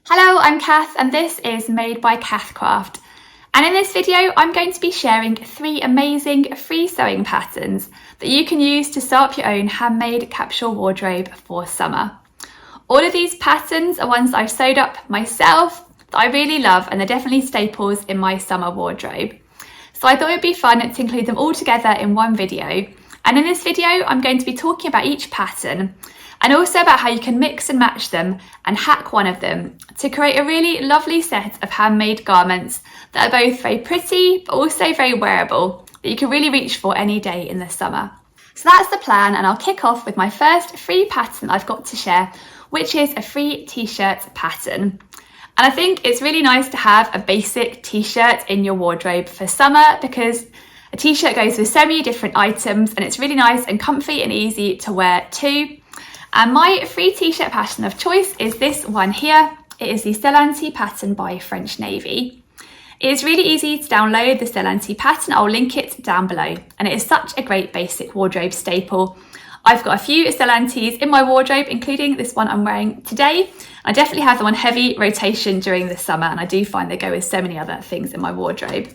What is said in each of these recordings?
Hello, I'm Cath and this is Made by Cath Craft. And in this video, I'm going to be sharing 3 amazing free sewing patterns that you can use to sew up your own handmade capsule wardrobe for summer. All of these patterns are ones that I've sewed up myself that I really love, and they're definitely staples in my summer wardrobe. So I thought it would be fun to include them all together in one video. And in this video, I'm going to be talking about each pattern and also about how you can mix and match them and hack one of them to create a really lovely set of handmade garments that are both very pretty but also very wearable that you can really reach for any day in the summer. So that's the plan, and I'll kick off with my first free pattern I've got to share, which is a free t-shirt pattern. And I think it's really nice to have a basic t-shirt in your wardrobe for summer because a t-shirt goes with so many different items and it's really nice and comfy and easy to wear too. And my free t-shirt pattern of choice is this one here. It is the Stellantis pattern by French Navy. It is really easy to download the Stellantis pattern. I'll link it down below. And it is such a great basic wardrobe staple. I've got a few Stellantis in my wardrobe, including this one I'm wearing today. I definitely have them on heavy rotation during the summer, and I do find they go with so many other things in my wardrobe.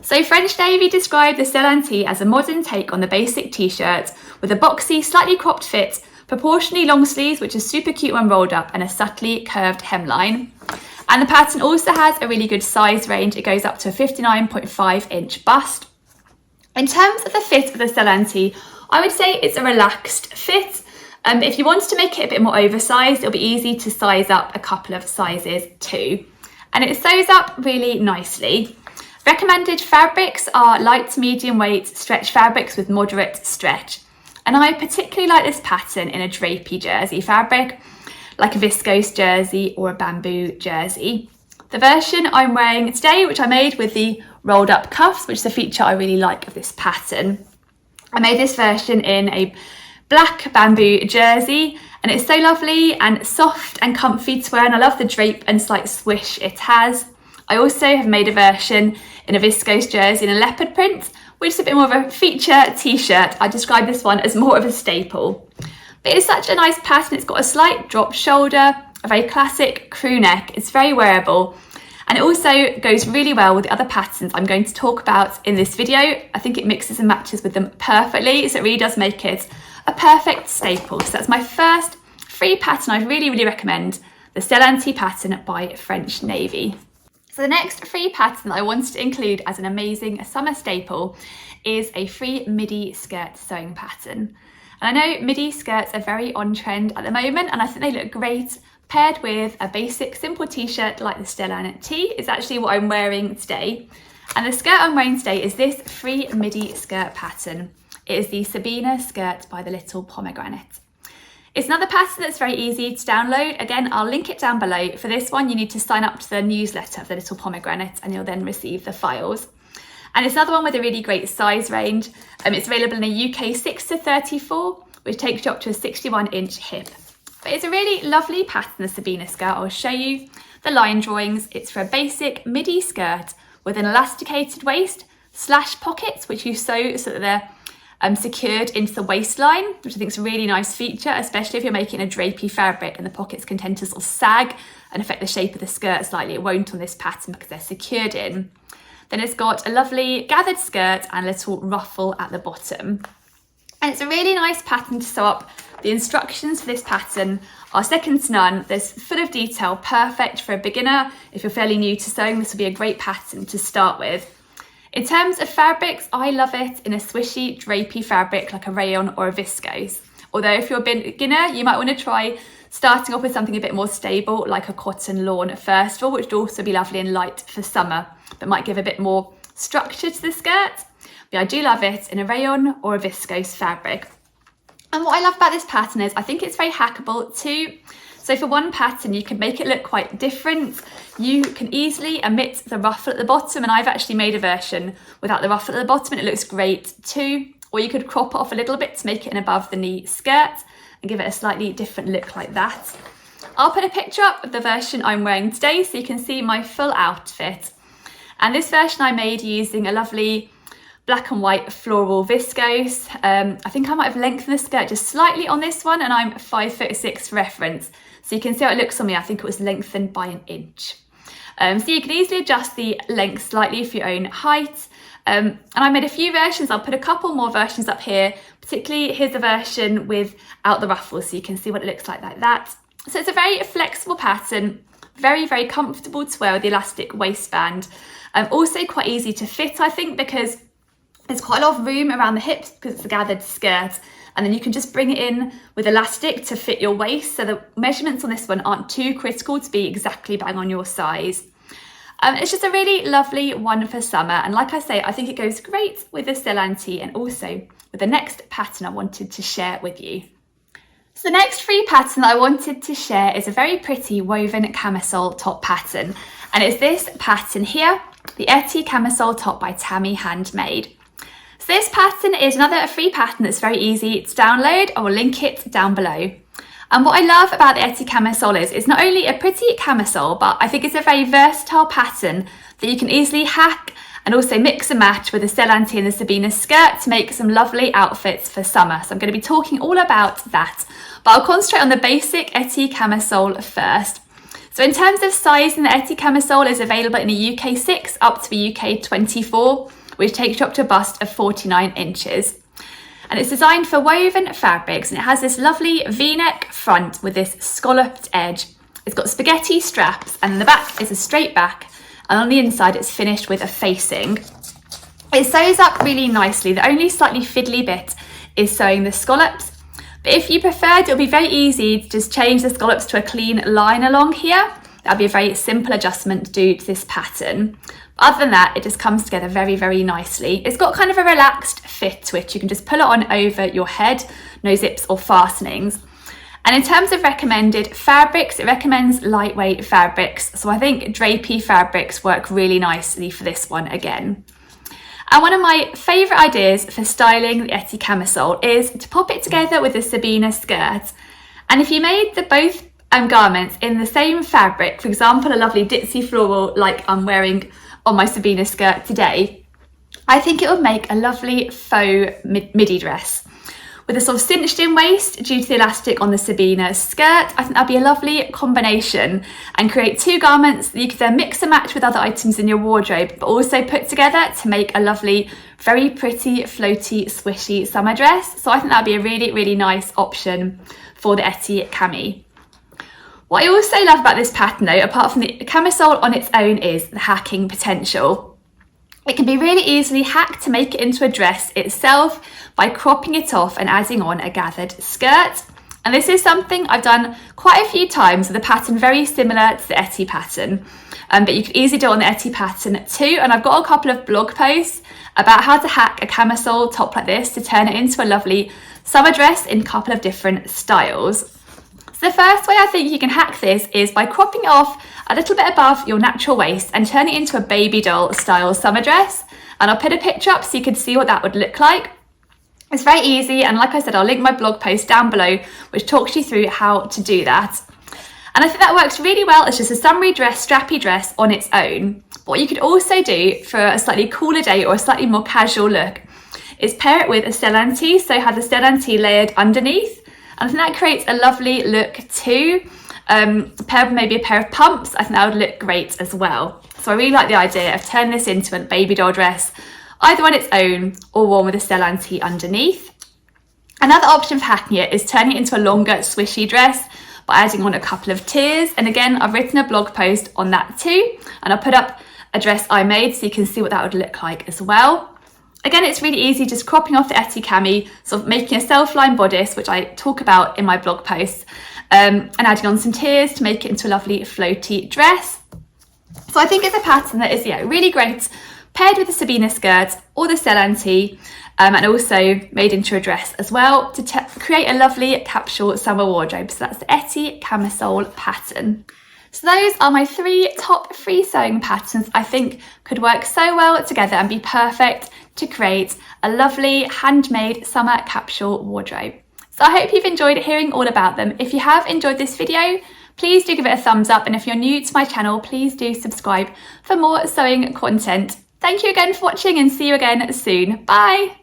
So French Navy described the Stellantis as a modern take on the basic t-shirt with a boxy, slightly cropped fit, proportionally long sleeves, which is super cute when rolled up, and a subtly curved hemline. And the pattern also has a really good size range. It goes up to a 59.5 inch bust. In terms of the fit of the Stellantis, I would say it's a relaxed fit. If you wanted to make it a bit more oversized, it'll be easy to size up a couple of sizes too. And it sews up really nicely. Recommended fabrics are light to medium weight stretch fabrics with moderate stretch. And I particularly like this pattern in a drapey jersey fabric, like a viscose jersey or a bamboo jersey. The version I'm wearing today, which I made with the rolled up cuffs, which is a feature I really like of this pattern. I made this version in a black bamboo jersey, and it's so lovely and soft and comfy to wear, and I love the drape and slight swish it has. I also have made a version in a viscose jersey in a leopard print, which is a bit more of a feature t-shirt. I describe this one as more of a staple. But it's such a nice pattern. It's got a slight drop shoulder, a very classic crew neck. It's very wearable. And it also goes really well with the other patterns I'm going to talk about in this video. I think it mixes and matches with them perfectly. So it really does make it a perfect staple. So that's my first free pattern I really recommend, the Stellantis pattern by French Navy. So the next free pattern that I wanted to include as an amazing summer staple is a free midi skirt sewing pattern. And I know midi skirts are very on trend at the moment, and I think they look great paired with a basic simple t-shirt like the Stellantis. It's actually what I'm wearing today. And the skirt I'm wearing today is this free midi skirt pattern. It is the Sabina skirt by the Little Pomegranate. It's another pattern that's very easy to download. Again, I'll link it down below. For this one, you need to sign up to the newsletter of the Little Pomegranate and you'll then receive the files. And it's another one with a really great size range. It's available in a UK 6 to 34, which takes you up to a 61 inch hip. But it's a really lovely pattern, the Sabina skirt. I'll show you the line drawings. It's for a basic midi skirt with an elasticated waist, slash pockets, which you sew so that they're secured into the waistline, which I think is a really nice feature, especially if you're making a drapey fabric and the pockets can tend to sort of sag and affect the shape of the skirt slightly. It won't on this pattern because they're secured in. Then it's got a lovely gathered skirt and a little ruffle at the bottom. And it's a really nice pattern to sew up. The instructions for this pattern are second to none. There's full of detail, perfect for a beginner. If you're fairly new to sewing, this will be a great pattern to start with. In terms of fabrics, I love it in a swishy, drapey fabric like a rayon or a viscose. Although if you're a beginner, you might want to try starting off with something a bit more stable like a cotton lawn first of all, which would also be lovely and light for summer, but might give a bit more structure to the skirt. But I do love it in a rayon or a viscose fabric. And what I love about this pattern is I think it's very hackable too. So for one pattern, you can make it look quite different. You can easily omit the ruffle at the bottom, and I've actually made a version without the ruffle at the bottom and it looks great too. Or you could crop it off a little bit to make it an above the knee skirt and give it a slightly different look like that. I'll put a picture up of the version I'm wearing today so you can see my full outfit. And this version I made using a lovely black and white floral viscose. I think I might have lengthened the skirt just slightly on this one, and I'm 5'6" for reference. So you can see how it looks on me. I think it was lengthened by an inch. So you can easily adjust the length slightly for your own height. And I made a few versions. I'll put a couple more versions up here, particularly here's a version without the ruffles, so you can see what it looks like that. So it's a very flexible pattern, very, very comfortable to wear with the elastic waistband. Also quite easy to fit, I think, because there's quite a lot of room around the hips because it's a gathered skirt. And then you can just bring it in with elastic to fit your waist. So the measurements on this one aren't too critical to be exactly bang on your size. It's just a really lovely one for summer. And like I say, I think it goes great with the Stellanti and also with the next pattern I wanted to share with you. So the next free pattern that I wanted to share is a very pretty woven camisole top pattern. And it's this pattern here, the Etty Camisole top by Tammy Handmade. So this pattern is another free pattern that's very easy to download. I will link it down below. And what I love about the Etty Camisole is it's not only a pretty camisole, but I think it's a very versatile pattern that you can easily hack and also mix and match with the Stellanti and the Sabina skirt to make some lovely outfits for summer. So I'm going to be talking all about that, but I'll concentrate on the basic Etty Camisole first. So in terms of size, the Etty Camisole is available in a UK 6 up to a UK 24, which takes you up to a bust of 49 inches. And it's designed for woven fabrics, and it has this lovely V-neck front with this scalloped edge. It's got spaghetti straps, and the back is a straight back, and on the inside it's finished with a facing. It sews up really nicely. The only slightly fiddly bit is sewing the scallops, but if you preferred, it'll be very easy to just change the scallops to a clean line along here. That'd be a very simple adjustment to do to this pattern. Other than that, it just comes together very, very nicely. It's got kind of a relaxed fit to it. You can just pull it on over your head, no zips or fastenings. And in terms of recommended fabrics, it recommends lightweight fabrics. So I think drapey fabrics work really nicely for this one again. And one of my favourite ideas for styling the Etty Camisole is to pop it together with a Sabina skirt. And if you made both garments in the same fabric, for example, a lovely ditzy floral like I'm wearing on my Sabina skirt today, I think it would make a lovely faux midi dress. With a sort of cinched in waist due to the elastic on the Sabina skirt, I think that'd be a lovely combination and create two garments that you could then mix and match with other items in your wardrobe, but also put together to make a lovely, very pretty, floaty, swishy summer dress. So I think that'd be a really, really nice option for the Etty Cami. What I also love about this pattern though, apart from the camisole on its own, is the hacking potential. It can be really easily hacked to make it into a dress itself by cropping it off and adding on a gathered skirt. And this is something I've done quite a few times with a pattern very similar to the Etty pattern. But you could easily do it on the Etty pattern too. And I've got a couple of blog posts about how to hack a camisole top like this to turn it into a lovely summer dress in a couple of different styles. So the first way I think you can hack this is by cropping it off a little bit above your natural waist and turn it into a baby doll style summer dress. And I'll put a picture up so you can see what that would look like. It's very easy, and like I said, I'll link my blog post down below which talks you through how to do that. And I think that works really well as just a summery dress, strappy dress on its own. But what you could also do for a slightly cooler day or a slightly more casual look is pair it with a Stellanti, so have the Stellanti layered underneath. And I think that creates a lovely look too. Pair with maybe a pair of pumps, I think that would look great as well. So I really like the idea of turning this into a baby doll dress, either on its own or one with a Stellanti underneath. Another option for hacking it is turning it into a longer swishy dress by adding on a couple of tiers. And again, I've written a blog post on that too, and I'll put up a dress I made so you can see what that would look like as well. Again, it's really easy, just cropping off the Etty Cami, sort of making a self-line bodice, which I talk about in my blog posts, and adding on some tiers to make it into a lovely floaty dress. So I think it's a pattern that is really great paired with the Sabina skirt or the Stellanti, and also made into a dress as well to create a lovely capsule summer wardrobe. So that's the Etty Camisole pattern. So those are my 3 top free sewing patterns I think could work so well together and be perfect to create a lovely handmade summer capsule wardrobe. So I hope you've enjoyed hearing all about them. If you have enjoyed this video, please do give it a thumbs up, and if you're new to my channel, please do subscribe for more sewing content. Thank you again for watching and see you again soon. Bye!